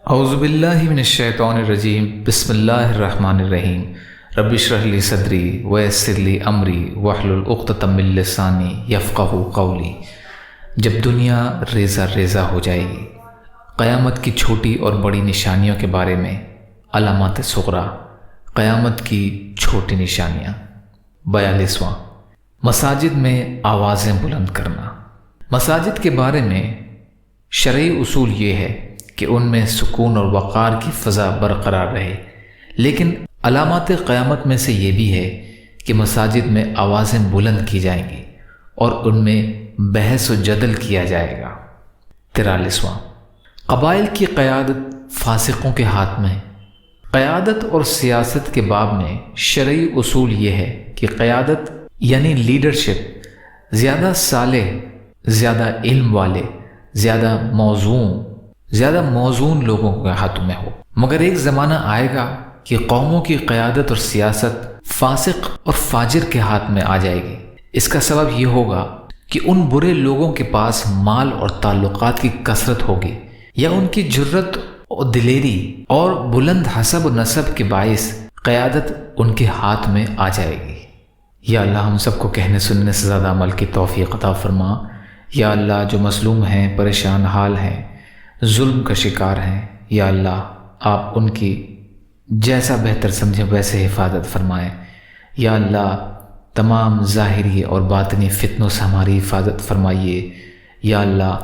اعوذ باللہ من الشیطان الرجیم بسم اللہ الرحمن الرحیم رب اشرح لی صدری ویسر لی امری واحلل عقدۃ من لسانی یفقہوا قولی۔ جب دنیا ریزہ ریزہ ہو جائے گی، قیامت کی چھوٹی اور بڑی نشانیوں کے بارے میں علامات صغریٰ، قیامت کی چھوٹی نشانیاں۔ 42واں، مساجد میں آوازیں بلند کرنا۔ مساجد کے بارے میں شرعی اصول یہ ہے کہ ان میں سکون اور وقار کی فضا برقرار رہے، لیکن علامات قیامت میں سے یہ بھی ہے کہ مساجد میں آوازیں بلند کی جائیں گی اور ان میں بحث و جدل کیا جائے گا۔ 43واں، قبائل کی قیادت فاسقوں کے ہاتھ میں۔ قیادت اور سیاست کے باب میں شرعی اصول یہ ہے کہ قیادت یعنی لیڈرشپ زیادہ صالح، زیادہ علم والے، زیادہ موزون لوگوں کے ہاتھوں میں ہو، مگر ایک زمانہ آئے گا کہ قوموں کی قیادت اور سیاست فاسق اور فاجر کے ہاتھ میں آ جائے گی۔ اس کا سبب یہ ہوگا کہ ان برے لوگوں کے پاس مال اور تعلقات کی کثرت ہوگی، یا ان کی جرت اور دلیری اور بلند حسب و نسب کے باعث قیادت ان کے ہاتھ میں آ جائے گی۔ یا اللہ ہم سب کو کہنے سننے سے زیادہ عمل کی توفیق عطا فرما۔ یا اللہ جو مظلوم ہیں، پریشان حال ہیں، ظلم کا شکار ہیں، یا اللہ آپ ان کی جیسا بہتر سمجھیں ویسے حفاظت فرمائیں۔ یا اللہ تمام ظاہری اور باطنی فتنوں سے ہماری حفاظت فرمائیے۔ یا اللہ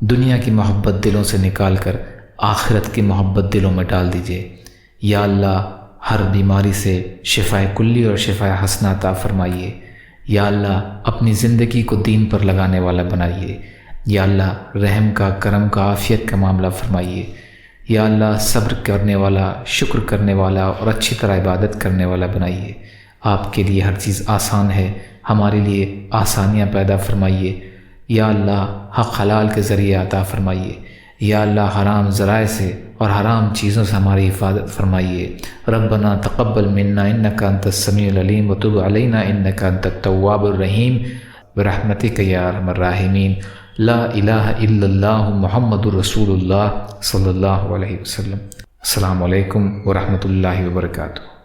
دنیا کی محبت دلوں سے نکال کر آخرت کی محبت دلوں میں ڈال دیجیے۔ یا اللہ ہر بیماری سے شفائے کلی اور شفائے حسنہ عطا فرمائیے۔ یا اللہ اپنی زندگی کو دین پر لگانے والا بنائیے۔ یا اللہ رحم کا، کرم کا، عافیت کا معاملہ فرمائیے۔ یا اللہ صبر کرنے والا، شکر کرنے والا اور اچھی طرح عبادت کرنے والا بنائیے۔ آپ کے لیے ہر چیز آسان ہے، ہمارے لیے آسانیاں پیدا فرمائیے۔ یا اللہ حق حلال کے ذریعے عطا فرمائیے۔ یا اللہ حرام ذرائع سے اور حرام چیزوں سے ہماری حفاظت فرمائیے۔ ربنا تقبل منا انک انت السمیع العلیم وتب علینا انک انت التواب الرحیم برحمتک یا ارحم الراحمین۔ لا الہ الا اللہ محمد رسول اللہ صلی اللہ علیہ وسلم۔ السلام علیکم ورحمۃ اللہ وبرکاتہ۔